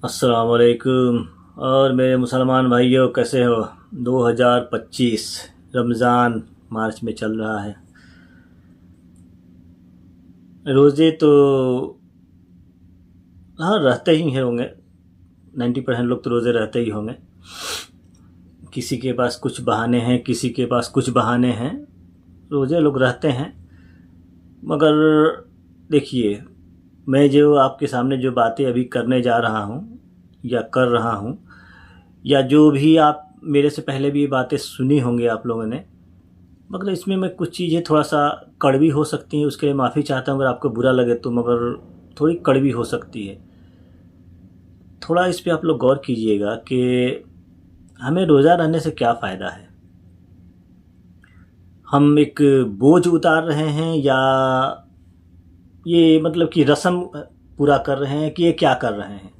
अस्सलाम वालेकुम। और मेरे मुसलमान भाइयों, कैसे हो? 2025 रमज़ान मार्च में चल रहा है। रोज़े तो हाँ रहते ही हैं होंगे। 90% लोग तो रोज़े रहते ही होंगे। किसी के पास कुछ बहाने हैं, किसी के पास कुछ बहाने हैं। रोज़े लोग रहते हैं। मगर देखिए, मैं जो आपके सामने जो बातें अभी करने जा रहा हूँ या कर रहा हूँ, या जो भी आप मेरे से पहले भी ये बातें सुनी होंगी आप लोगों ने, मगर इसमें मैं कुछ चीज़ें थोड़ा सा कड़वी हो सकती हैं, उसके लिए माफ़ी चाहता हूँ अगर आपको बुरा लगे तो। मगर थोड़ी कड़वी हो सकती है। थोड़ा इस पे आप लोग गौर कीजिएगा कि हमें रोज़ा रहने से क्या फ़ायदा है। हम एक बोझ उतार रहे हैं, या ये मतलब कि रस्म पूरा कर रहे हैं, कि ये क्या कर रहे हैं।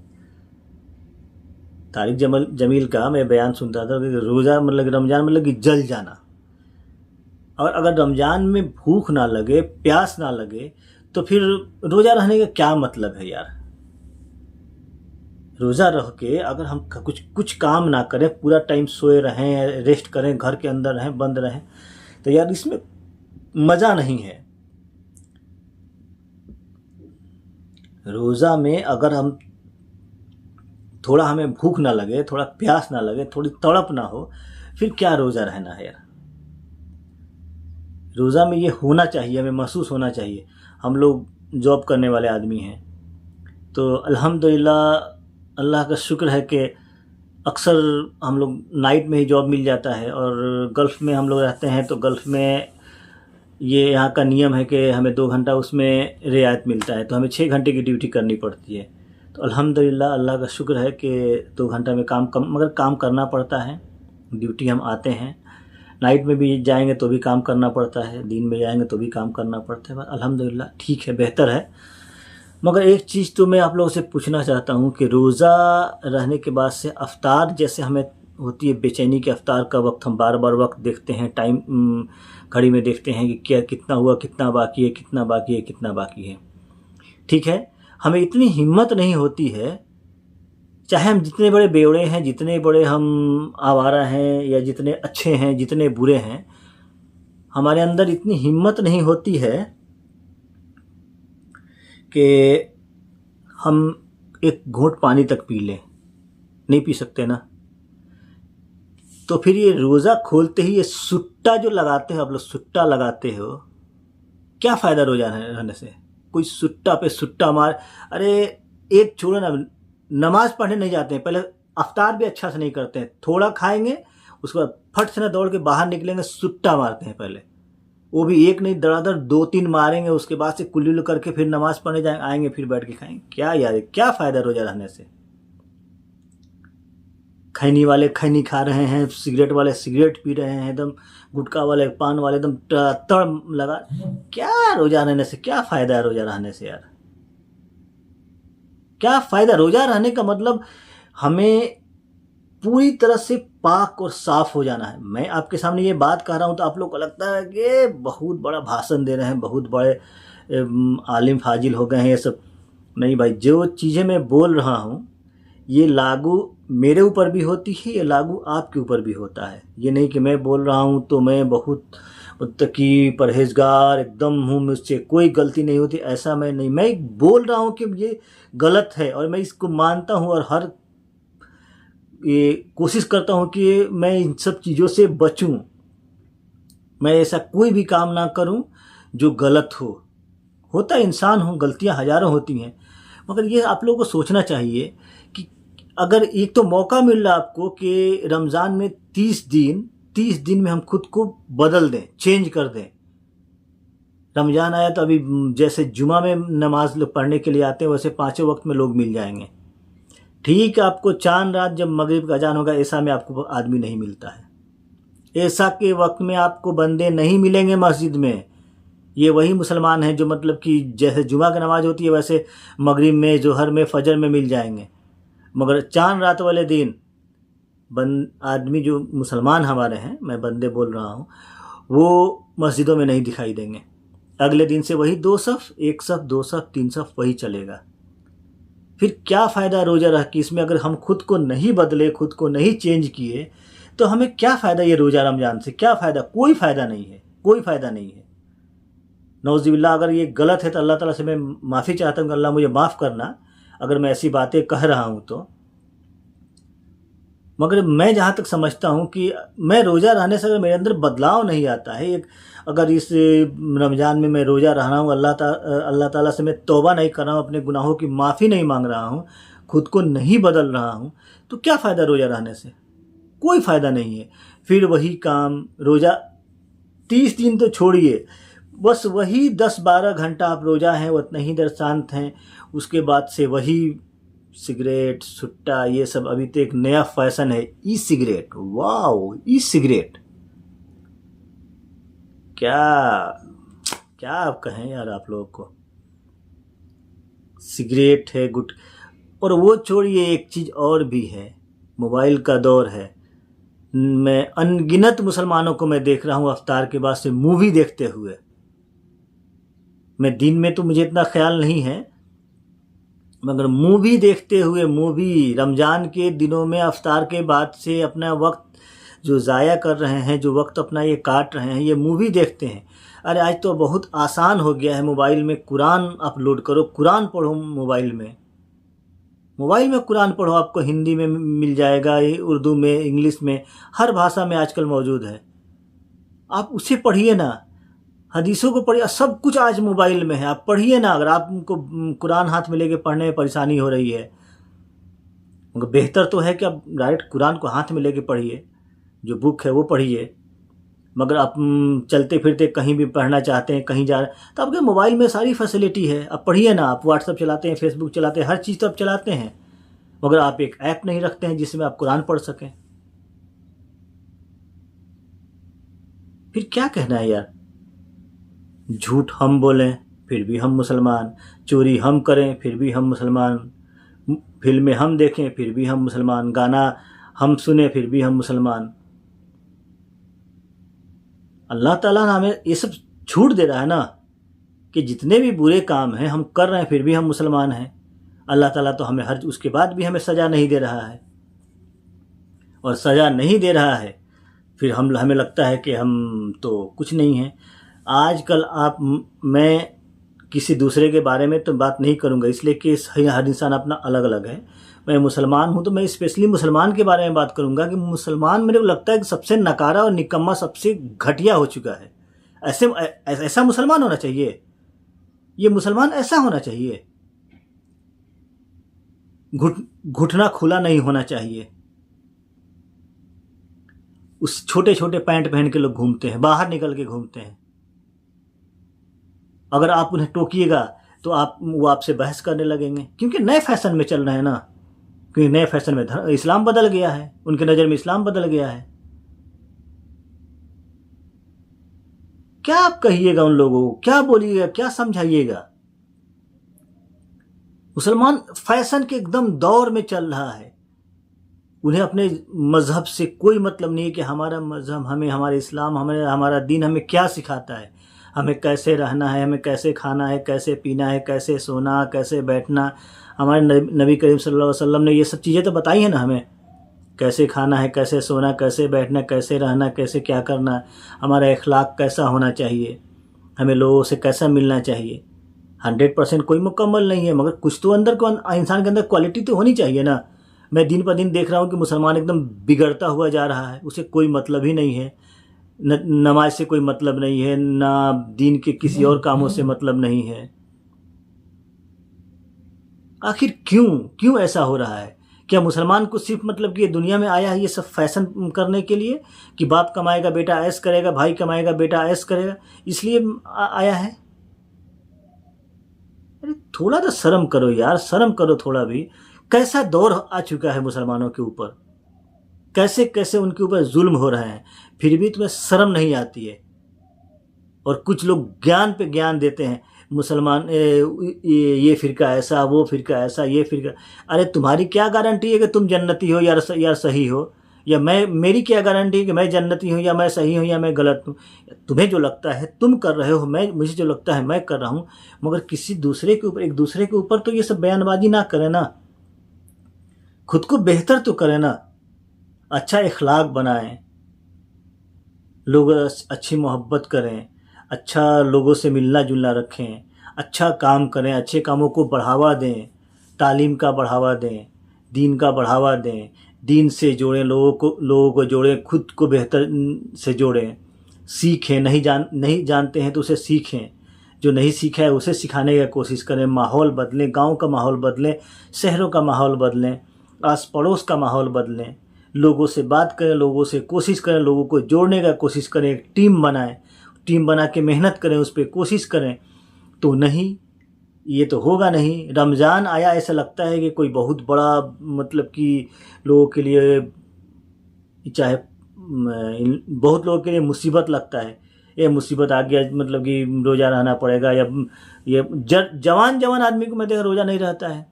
तारिक जमील का मैं बयान सुनता था कि रोज़ा मतलब रमज़ान मतलब कि जल जाना। और अगर रमज़ान में भूख ना लगे, प्यास ना लगे, तो फिर रोज़ा रहने का क्या मतलब है यार। रोज़ा रह के अगर हम कुछ कुछ काम ना करें, पूरा टाइम सोए रहें, रेस्ट करें, घर के अंदर रहें, बंद रहें, तो यार इसमें मज़ा नहीं है। रोज़ा में अगर हम थोड़ा हमें भूख ना लगे, थोड़ा प्यास ना लगे, थोड़ी तड़प ना हो, फिर क्या रोज़ा रहना है यार। रोज़ा में ये होना चाहिए, हमें महसूस होना चाहिए। हम लोग जॉब करने वाले आदमी हैं, तो अल्हम्दुलिल्लाह अल्लाह का शुक्र है कि अक्सर हम लोग नाइट में ही जॉब मिल जाता है। और गल्फ़ में हम लोग रहते हैं, तो गल्फ़ में ये यहाँ का नियम है कि हमें 2 घंटा उसमें रियायत मिलता है, तो हमें 6 घंटे की ड्यूटी करनी पड़ती है। तो अल्हम्दुलिल्लाह अल्लाह का शुक्र है कि 2 घंटा में काम कम, मगर काम करना पड़ता है। ड्यूटी हम आते हैं, नाइट में भी जाएंगे तो भी काम करना पड़ता है, दिन में जाएंगे तो भी काम करना पड़ता है। बस अल्हम्दुलिल्लाह ठीक है, बेहतर है। मगर एक चीज़ तो मैं आप लोगों से पूछना चाहता हूँ कि रोज़ा रहने के बाद से अफ्तार जैसे हमें होती है बेचैनी के अफ्तार का वक्त, हम बार बार वक्त देखते हैं, टाइम घड़ी में देखते हैं कि क्या कितना हुआ, कितना बाकी है, कितना बाकी है, कितना बाकी है। ठीक है, हमें इतनी हिम्मत नहीं होती है, चाहे हम जितने बड़े बेवड़े हैं, जितने बड़े हम आवारा हैं, या जितने अच्छे हैं, जितने बुरे हैं, हमारे अंदर इतनी हिम्मत नहीं होती है कि हम एक घूंट पानी तक पी लें। नहीं पी सकते ना। तो फिर ये रोज़ा खोलते ही ये सुट्टा जो लगाते हो आप लोग, सुट्टा लगाते हो, क्या फ़ायदा रोज़ा रहने से? कोई सुट्टा पे सुट्टा मार। अरे एक छोड़ो ना, नमाज पढ़ने नहीं जाते हैं, पहले अफ्तार भी अच्छा से नहीं करते हैं, थोड़ा खाएंगे, उसके बाद फट से ना दौड़ के बाहर निकलेंगे, सुट्टा मारते हैं पहले। वो भी एक नहीं, धड़ाधड़ 2-3 मारेंगे, उसके बाद से कुल्ली करके फिर नमाज पढ़ने जाएंगे, आएंगे फिर बैठ के खाएंगे। क्या यार, क्या फ़ायदा रोज़ा रहने से? खैनी वाले खैनी खा रहे हैं, सिगरेट वाले सिगरेट पी रहे हैं, एकदम गुटखा वाले, पान वाले एकदम तड़ लगा। क्या रोज़ा रहने से क्या फ़ायदा है? रोज़ा रहने से यार क्या फ़ायदा? रोज़ा रहने का मतलब हमें पूरी तरह से पाक और साफ हो जाना है। मैं आपके सामने ये बात कह रहा हूँ तो आप लोग को लगता है कि बहुत बड़ा भाषण दे रहे हैं, बहुत बड़े आलिम फाजिल हो गए हैं ये सब। नहीं भाई, जो चीज़ें मैं बोल रहा हूँ ये लागू मेरे ऊपर भी होती है, ये लागू आपके ऊपर भी होता है। ये नहीं कि मैं बोल रहा हूँ तो मैं बहुत मुत्तकी परहेजगार एकदम हूँ, मुझसे कोई गलती नहीं होती, ऐसा मैं नहीं। मैं बोल रहा हूँ कि ये गलत है और मैं इसको मानता हूँ, और हर ये कोशिश करता हूँ कि मैं इन सब चीज़ों से बचूँ। मैं ऐसा कोई भी काम ना करूँ जो गलत हो। होता है, इंसान हूँ, गलतियाँ हज़ारों होती हैं। मगर ये आप लोगों को सोचना चाहिए कि अगर एक तो मौका मिल रहा है आपको कि रमज़ान में 30 दिन में हम खुद को बदल दें, चेंज कर दें। रमज़ान आया तो अभी जैसे जुमा में नमाज लोग पढ़ने के लिए आते हैं, वैसे 5 वक्त में लोग मिल जाएंगे। ठीक है, आपको चांद रात जब मगरिब का अजान होगा, ऐसा में आपको आदमी नहीं मिलता है। ऐसा के वक्त में आपको बंदे नहीं मिलेंगे मस्जिद में। ये वही मुसलमान हैं जो मतलब कि जैसे जुमा की नमाज होती है वैसे मगरिब में, जोहर में, फजर में मिल जाएंगे। मगर चांद रात वाले दिन आदमी जो मुसलमान हमारे हैं, मैं बंदे बोल रहा हूँ, वो मस्जिदों में नहीं दिखाई देंगे। अगले दिन से वही 2 सफ़, 1 सफ़, 2 सफ़, 3 सफ़ वही चलेगा। फिर क्या फ़ायदा रोज़ा रख के इसमें, अगर हम खुद को नहीं बदले, खुद को नहीं चेंज किए, तो हमें क्या फ़ायदा ये रोज़ा रमज़ान से? क्या फ़ायदा? कोई फ़ायदा नहीं है, कोई फ़ायदा नहीं है। नौज़ुबिल्लाह, अगर ये गलत है तो अल्लाह ताला से मैं माफ़ी चाहता हूँ कि अल्लाह मुझे माफ़ करना अगर मैं ऐसी बातें कह रहा हूँ तो। मगर मैं जहाँ तक समझता हूँ कि मैं रोज़ा रहने से अगर मेरे अंदर बदलाव नहीं आता है, एक अगर इस रमज़ान में मैं रोज़ा रह रहा हूँ, अल्लाह ताला से मैं तौबा नहीं कर रहा हूँ, अपने गुनाहों की माफ़ी नहीं मांग रहा हूँ, खुद को नहीं बदल रहा हूँ, तो क्या फ़ायदा रोज़ा रहने से? कोई फ़ायदा नहीं है। फिर वही काम, रोज़ा 30 दिन तो छोड़िए, बस वही 10-12 घंटा आप रोज़ा हैं, उतना ही देर शांत हैं, उसके बाद से वही सिगरेट, सुट्टा, ये सब। अभी तो एक नया फैशन है, e cigarette. Wow, e cigarette, क्या क्या आप कहें यार आप लोगों को। सिगरेट है, गुट, और वो छोड़िए, एक चीज़ और भी है, मोबाइल का दौर है। मैं अनगिनत मुसलमानों को मैं देख रहा हूँ अफ्तार के बाद से मूवी देखते हुए। मैं दिन में तो मुझे इतना ख्याल नहीं है, मगर मूवी देखते हुए, मूवी रमज़ान के दिनों में अफ्तार के बाद से अपना वक्त जो ज़ाया कर रहे हैं, जो वक्त अपना ये काट रहे हैं, ये मूवी देखते हैं। अरे आज तो बहुत आसान हो गया है, मोबाइल में कुरान अपलोड करो, कुरान पढ़ो मोबाइल में कुरान पढ़ो, आपको हिंदी में मिल जाएगा, उर्दू में, इंग्लिश में, हर भाषा में आजकल मौजूद है। आप उसे पढ़िए ना, हदीसों को पढ़िए, सब कुछ आज मोबाइल में है, आप पढ़िए ना। अगर आपको कुरान हाथ में लेके पढ़ने में परेशानी हो रही है, मगर बेहतर तो है कि आप डायरेक्ट कुरान को हाथ में लेके पढ़िए, जो बुक है वो पढ़िए। मगर आप चलते फिरते कहीं भी पढ़ना चाहते हैं, कहीं जा रहे हैं, तो आपके मोबाइल में सारी फैसिलिटी है, आप पढ़िए ना। आप व्हाट्सअप चलाते हैं, फेसबुक चलाते हैं, हर चीज़ तो आप चलाते हैं, मगर आप एक ऐप नहीं रखते हैं जिसमें आप कुरान पढ़ सकें। फिर क्या कहना है यार। झूठ हम बोलें फिर भी हम मुसलमान, चोरी हम करें फिर भी हम मुसलमान, फिल्में हम देखें फिर भी हम मुसलमान, गाना हम सुने फिर भी हम मुसलमान। अल्लाह ताला ना हमें ये सब छूट दे रहा है ना, कि जितने भी बुरे काम हैं हम कर रहे हैं फिर भी हम मुसलमान हैं। अल्लाह ताला तो हमें हर उसके बाद भी हमें सज़ा नहीं दे रहा है, और सज़ा नहीं दे रहा है फिर हमें लगता है कि हम तो कुछ नहीं हैं। आजकल मैं किसी दूसरे के बारे में तो बात नहीं करूंगा, इसलिए कि हर इंसान अपना अलग अलग है। मैं मुसलमान हूं तो मैं स्पेशली मुसलमान के बारे में बात करूंगा कि मुसलमान मेरे को लगता है कि सबसे नकारा और निकम्मा, सबसे घटिया हो चुका है। ऐसा मुसलमान होना चाहिए, ये मुसलमान ऐसा होना चाहिए, घुटना खुला नहीं होना चाहिए। उस छोटे छोटे पैंट पहन के लोग घूमते हैं, बाहर निकल के घूमते हैं। अगर आप उन्हें टोकिएगा तो वो आपसे बहस करने लगेंगे, क्योंकि नए फैशन में चल रहे हैं ना, क्योंकि नए फैशन में इस्लाम बदल गया है, उनके नज़र में इस्लाम बदल गया है। क्या आप कहिएगा उन लोगों को, क्या बोलिएगा, क्या समझाइएगा। मुसलमान फैशन के एकदम दौर में चल रहा है, उन्हें अपने मज़हब से कोई मतलब नहीं है कि हमारा मज़हब हमें, हमारा इस्लाम, हमारा दीन हमें क्या सिखाता है, हमें कैसे रहना है, हमें कैसे खाना है, कैसे पीना है, कैसे सोना, कैसे बैठना। हमारे नबी करीम सल्लल्लाहु अलैहि वसल्लम ने ये सब चीज़ें तो बताई हैं ना हमें, कैसे खाना है, कैसे सोना, कैसे बैठना, कैसे रहना, कैसे क्या करना, हमारा अखलाक कैसा होना चाहिए, हमें लोगों से कैसा मिलना चाहिए। 100% कोई मुकम्मल नहीं है, मगर कुछ तो अंदर को इंसान के अंदर क्वालिटी तो होनी चाहिए ना। मैं दिन पर दिन देख रहा हूँ कि मुसलमान एकदम बिगड़ता हुआ जा रहा है, उसे कोई मतलब ही नहीं है, नमाज से कोई मतलब नहीं है, ना दीन के किसी और कामों से मतलब नहीं है। आखिर क्यों ऐसा हो रहा है? क्या मुसलमान को सिर्फ मतलब कि ये दुनिया में आया है ये सब फैशन करने के लिए, कि बाप कमाएगा बेटा ऐश करेगा, भाई कमाएगा बेटा ऐश करेगा, इसलिए आया है? अरे थोड़ा तो शर्म करो यार, शर्म करो थोड़ा भी। कैसा दौर आ चुका है मुसलमानों के ऊपर, कैसे कैसे उनके ऊपर जुल्म हो रहे हैं, फिर भी तुम्हें शर्म नहीं आती है। और कुछ लोग ज्ञान पे ज्ञान देते हैं, मुसलमान ये फ़िरका ऐसा, वो फ़िरका ऐसा, ये फ़िरका। अरे तुम्हारी क्या गारंटी है कि तुम जन्नती हो यार सही हो? या मैं, मेरी क्या गारंटी है कि मैं जन्नती हूँ या मैं सही हूँ या मैं गलत हूँ। तुम्हें जो लगता है तुम कर रहे हो, मुझे जो लगता है मैं कर रहा हूँ, मगर किसी दूसरे के ऊपर, एक दूसरे के ऊपर तो ये सब बयानबाजी ना करें ना, खुद को बेहतर तो करें ना, अच्छा इखलाक बनाएं, लोग अच्छी मोहब्बत करें, अच्छा लोगों से मिलना जुलना रखें, अच्छा काम करें, अच्छे कामों को बढ़ावा दें, तालीम का बढ़ावा दें, दीन का बढ़ावा दें, दीन से जोड़ें, लोगों को जोड़ें, खुद को बेहतर से जोड़ें, सीखें, नहीं जानते हैं तो उसे सीखें, जो नहीं सीखा है उसे सिखाने की कोशिश करें, माहौल बदलें, गांव का माहौल बदलें, शहरों का माहौल बदलें, आस पड़ोस का माहौल बदलें, लोगों से बात करें, लोगों से कोशिश करें, लोगों को जोड़ने का कोशिश करें, एक टीम बनाएं, टीम बना के मेहनत करें, उस पर कोशिश करें। तो नहीं, ये तो होगा नहीं। रमज़ान आया ऐसा लगता है कि कोई बहुत बड़ा, मतलब कि लोगों के लिए, चाहे बहुत लोगों के लिए मुसीबत लगता है, ये मुसीबत आ गया मतलब कि रोज़ा रहना पड़ेगा, या ये जवान आदमी को मैं देखा रोज़ा नहीं रहता है,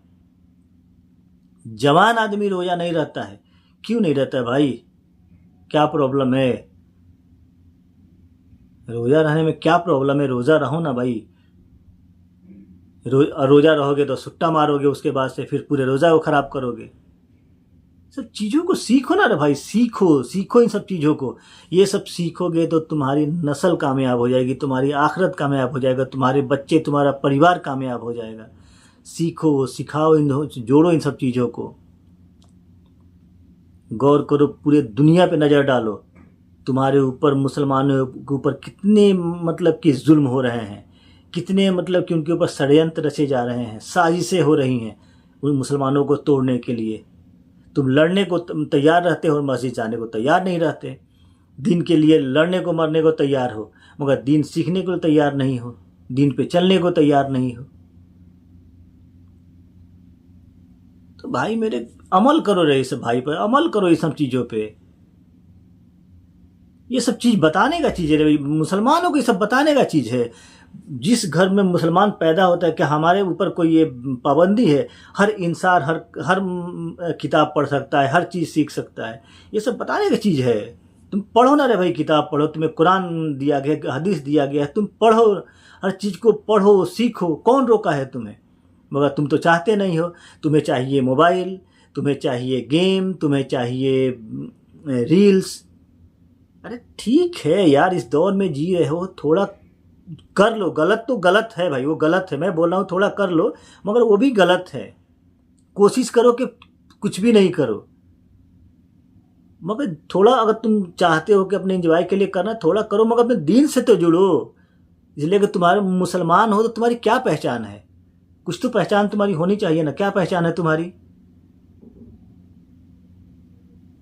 जवान आदमी रोज़ा नहीं रहता है। क्यों नहीं रहता है भाई, क्या प्रॉब्लम है? रोज़ा रहने में क्या प्रॉब्लम है? रोज़ा रहो ना भाई। रोज़ा रहोगे तो सुट्टा मारोगे, उसके बाद से फिर पूरे रोज़ा को ख़राब करोगे। सब चीज़ों को सीखो ना रे भाई, सीखो इन सब चीज़ों को। ये सब सीखोगे तो तुम्हारी नस्ल कामयाब हो जाएगी, तुम्हारी आखिरत कामयाब हो जाएगा, तुम्हारे बच्चे, तुम्हारा परिवार कामयाब हो जाएगा। सीखो, सिखाओ, जोड़ो इन सब चीज़ों को। गौर करो, पूरे दुनिया पे नज़र डालो, तुम्हारे ऊपर, मुसलमानों के ऊपर कितने मतलब कि जुल्म हो रहे हैं, कितने मतलब कि उनके ऊपर षड्यंत्र रचे जा रहे हैं, साजिशें हो रही हैं उन मुसलमानों को तोड़ने के लिए। तुम लड़ने को तैयार रहते हो और मस्जिद जाने को तैयार नहीं रहते। दीन के लिए लड़ने को मरने को तैयार हो, मगर दीन सीखने को तैयार नहीं हो, दीन पे चलने को तैयार नहीं हो। तो भाई मेरे, अमल करो रे इस भाई पर, अमल करो इस सब चीज़ों पे। ये सब चीज़ बताने का चीज़ है, मुसलमानों को ये सब बताने का चीज़ है। जिस घर में मुसलमान पैदा होता है, क्या हमारे ऊपर कोई ये पाबंदी है? हर इंसान हर किताब पढ़ सकता है, हर चीज़ सीख सकता है। ये सब बताने की चीज़ है। तुम पढ़ो ना रे भाई, किताब पढ़ो, तुम्हें कुरान दिया गया, हदीस दिया गया है, तुम पढ़ो, हर चीज़ को पढ़ो, सीखो। कौन रोका है तुम्हें? मगर तुम तो चाहते नहीं हो। तुम्हें चाहिए मोबाइल, तुम्हें चाहिए गेम, तुम्हें चाहिए रील्स। अरे ठीक है यार, इस दौर में जी रहे हो, थोड़ा कर लो। गलत तो गलत है भाई, वो गलत है, मैं बोल रहा हूँ थोड़ा कर लो, मगर वो भी गलत है। कोशिश करो कि कुछ भी नहीं करो, मगर थोड़ा, अगर तुम चाहते हो कि अपने एंजॉय के लिए करना, थोड़ा करो, मगर अपने दीन से तो जुड़ो। इसलिए कि तुम्हारे मुसलमान हो तो तुम्हारी क्या पहचान है? कुछ तो पहचान तुम्हारी होनी चाहिए ना। क्या पहचान है तुम्हारी?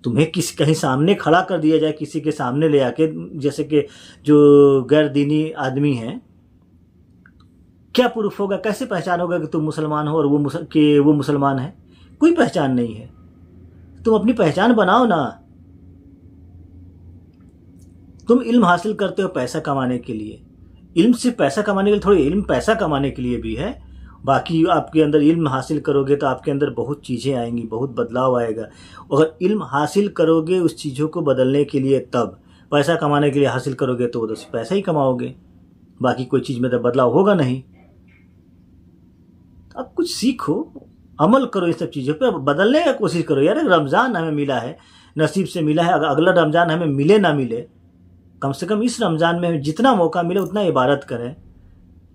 तुम्हें कहीं सामने खड़ा कर दिया जाए, किसी के सामने ले आके, जैसे कि जो गैर दीनी आदमी हैं, क्या प्रूफ होगा? कैसे पहचान होगा कि तुम मुसलमान हो और वो मुसलमान है? कोई पहचान नहीं है। तुम अपनी पहचान बनाओ ना। तुम इल्म हासिल करते हो पैसा कमाने के लिए, इल्म सिर्फ पैसा कमाने के लिए थोड़ी, इल्म पैसा कमाने के लिए भी है। बाकी आपके अंदर इल्म हासिल करोगे तो आपके अंदर बहुत चीज़ें आएंगी, बहुत बदलाव आएगा। अगर इल्म हासिल करोगे उस चीज़ों को बदलने के लिए, तब पैसा कमाने के लिए हासिल करोगे तो उधर से पैसा ही कमाओगे, बाकी कोई चीज़ में तो बदलाव होगा नहीं। तो अब कुछ सीखो, अमल करो, इस सब चीज़ों पर बदलने की कोशिश करो। यार रमज़ान हमें मिला है, नसीब से मिला है, अगर अगला रमज़ान हमें मिले ना मिले, कम से कम इस रमज़ान में जितना मौका मिले उतना इबादत करें।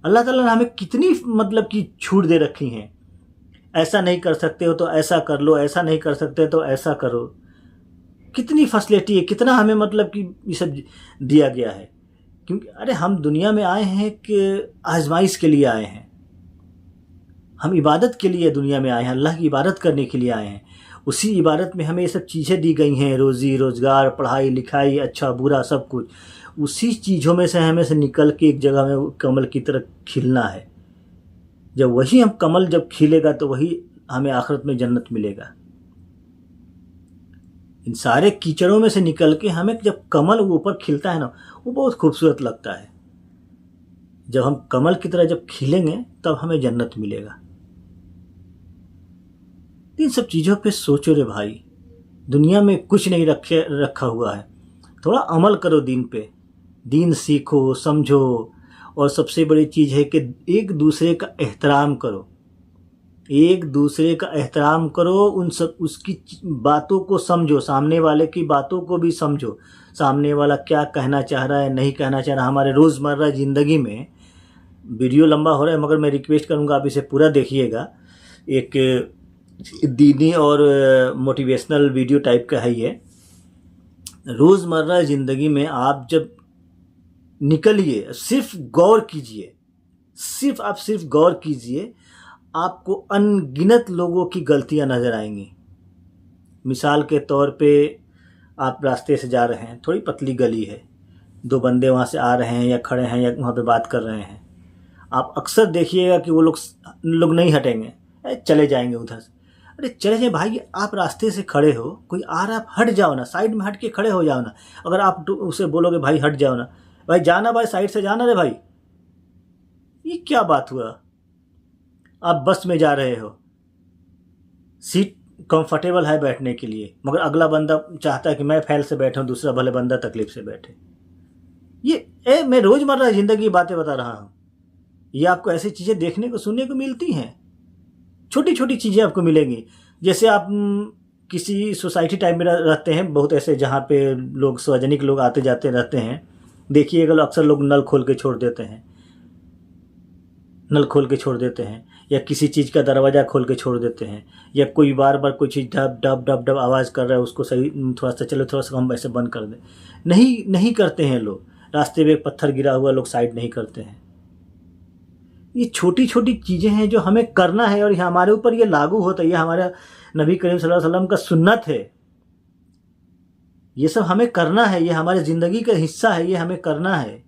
अल्लाह ताला ने हमें कितनी मतलब की छूट दे रखी हैं। ऐसा नहीं कर सकते हो तो ऐसा कर लो, ऐसा नहीं कर सकते तो ऐसा करो। कितनी फैसिलिटी है, कितना हमें मतलब कि ये सब दिया गया है। क्योंकि अरे हम दुनिया में आए हैं कि आजमाइश के लिए आए हैं, हम इबादत के लिए दुनिया में आए हैं, अल्लाह की इबादत करने के लिए आए हैं। उसी इबादत में हमें ये सब चीज़ें दी गई हैं, रोज़ी रोज़गार, पढ़ाई लिखाई, अच्छा बुरा सब कुछ। उसी चीज़ों में से हमें से निकल के एक जगह में कमल की तरह खिलना है। जब वही हम कमल जब खिलेगा तो वही हमें आखिरत में जन्नत मिलेगा। इन सारे कीचड़ों में से निकल के हमें जब कमल ऊपर खिलता है ना, वो बहुत खूबसूरत लगता है। जब हम कमल की तरह जब खिलेंगे तब हमें जन्नत मिलेगा। इन सब चीज़ों पे सोचो रे भाई, दुनिया में कुछ नहीं रखा हुआ है। थोड़ा अमल करो दीन पे, दीन सीखो, समझो, और सबसे बड़ी चीज़ है कि एक दूसरे का एहतराम करो, एक दूसरे का एहतराम करो, उन सब उसकी बातों को समझो, सामने वाले की बातों को भी समझो, सामने वाला क्या कहना चाह रहा है, नहीं कहना चाह रहा। हमारे रोज़मर्रा ज़िंदगी में, वीडियो लंबा हो रहा है मगर मैं रिक्वेस्ट करूँगा आप इसे पूरा देखिएगा, एक दीनी और मोटिवेशनल वीडियो टाइप का है ये। रोज़मर्रा ज़िंदगी में आप जब निकलिए, सिर्फ गौर कीजिए, सिर्फ गौर कीजिए, आपको अनगिनत लोगों की गलतियां नज़र आएंगी। मिसाल के तौर पे आप रास्ते से जा रहे हैं, थोड़ी पतली गली है, दो बंदे वहाँ से आ रहे हैं या खड़े हैं या वहाँ पे बात कर रहे हैं, आप अक्सर देखिएगा कि वो लोग नहीं हटेंगे, चले जाएंगे उधर से। अरे चले जाए भाई, आप रास्ते से खड़े हो, कोई आ रहा है, आप हट जाओ ना, साइड में हट के खड़े हो जाओ ना। अगर आप उसे बोलोगे भाई हट जाओ ना, भाई जाना, भाई साइड से जाना रे भाई, ये क्या बात हुआ। आप बस में जा रहे हो, सीट कंफर्टेबल है बैठने के लिए, मगर अगला बंदा चाहता है कि मैं फैल से बैठूं, दूसरा भले बंदा तकलीफ से बैठे। ये मैं रोज़मर्रा ज़िंदगी की बातें बता रहा हूँ। ये आपको ऐसी चीज़ें देखने को सुनने को मिलती हैं, छोटी छोटी चीज़ें आपको मिलेंगी। जैसे आप किसी सोसाइटी टाइप में रहते हैं, बहुत ऐसे जहाँ पे लोग सार्वजनिक लोग आते जाते रहते हैं, देखिएगा अक्सर लोग नल खोल के छोड़ देते हैं, नल खोल के छोड़ देते हैं, या किसी चीज़ का दरवाज़ा खोल के छोड़ देते हैं, या कोई बार बार कोई चीज़ डब डब डब डब आवाज़ कर रहा है, उसको सही थोड़ा सा, चलो थोड़ा सा हम ऐसे बंद कर दें। नहीं करते हैं लोग। रास्ते में एक पत्थर गिरा हुआ, लोग साइड नहीं करते हैं। ये छोटी छोटी चीज़ें हैं जो हमें करना है, और ये हमारे ऊपर ये लागू होता है, ये हमारा नबी करीम सल्लल्लाहु अलैहि वसल्लम का सुन्नत है। ये सब हमें करना है, ये हमारे ज़िंदगी का हिस्सा है, ये हमें करना है।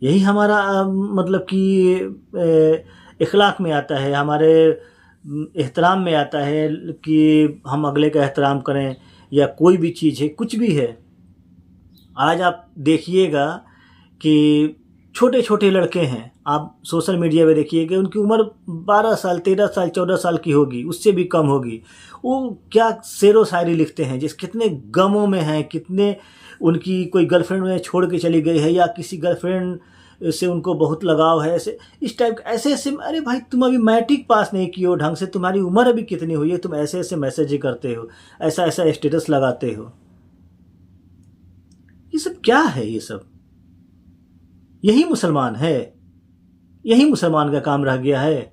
यही हमारा मतलब कि इखलाक में आता है, हमारे एहतराम में आता है कि हम अगले का एहतराम करें, या कोई भी चीज़ है, कुछ भी है। आज आप देखिएगा कि छोटे छोटे लड़के हैं, आप सोशल मीडिया पे देखिएगा, उनकी उम्र 12 साल 13 साल 14 साल की होगी, उससे भी कम होगी। वो क्या शेरो शायरी लिखते हैं, जिस कितने गमों में हैं, कितने उनकी कोई गर्लफ्रेंड में छोड़ के चली गई है, या किसी गर्लफ्रेंड से उनको बहुत लगाव है, ऐसे इस टाइप ऐसे। अरे भाई तुम अभी मैट्रिक पास नहीं किए हो ढंग से, तुम्हारी उम्र अभी कितनी हुई है, तुम ऐसे मैसेज करते हो, ऐसा स्टेटस लगाते हो। ये सब क्या है? ये सब यही मुसलमान है, यही मुसलमान का काम रह गया है।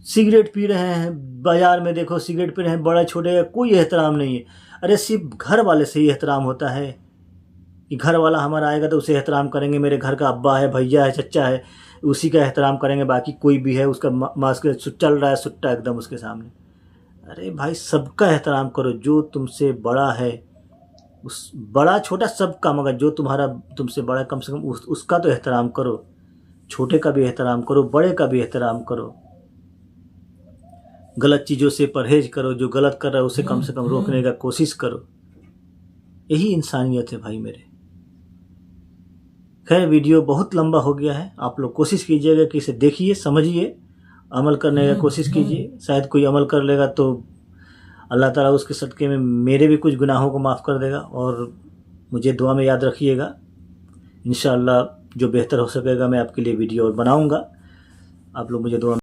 सिगरेट पी रहे हैं, बाजार में देखो सिगरेट पी रहे हैं, बड़ा छोटे का कोई एहतराम नहीं है। अरे सिर्फ घर वाले से ही एहतराम होता है कि घर वाला हमारा आएगा तो उसे एहतराम करेंगे, मेरे घर का अब्बा है, भैया है, चच्चा है, उसी का एहतराम करेंगे। बाकी कोई भी है उसका मास्क चल रहा है सुट्टा एकदम उसके सामने। अरे भाई सबका एहतराम करो, जो तुमसे बड़ा है, उस बड़ा छोटा सबका, मगर जो तुमसे बड़ा कम से कम उसका तो एहतराम करो। छोटे का भी एहतराम करो, बड़े का भी एहतराम करो। गलत चीज़ों से परहेज करो, जो गलत कर रहा है उसे कम से कम रोकने का कोशिश करो। यही इंसानियत है भाई मेरे। खैर वीडियो बहुत लंबा हो गया है, आप लोग कोशिश कीजिएगा कि इसे देखिए, समझिए, अमल करने का कोशिश कीजिए। शायद कोई अमल कर लेगा तो अल्लाह ताला उसके सदक़े में मेरे भी कुछ गुनाहों को माफ़ कर देगा। और मुझे दुआ में याद रखिएगा, इंशाअल्लाह जो बेहतर हो सकेगा मैं आपके लिए वीडियो और बनाऊँगा। आप लोग मुझे दुआ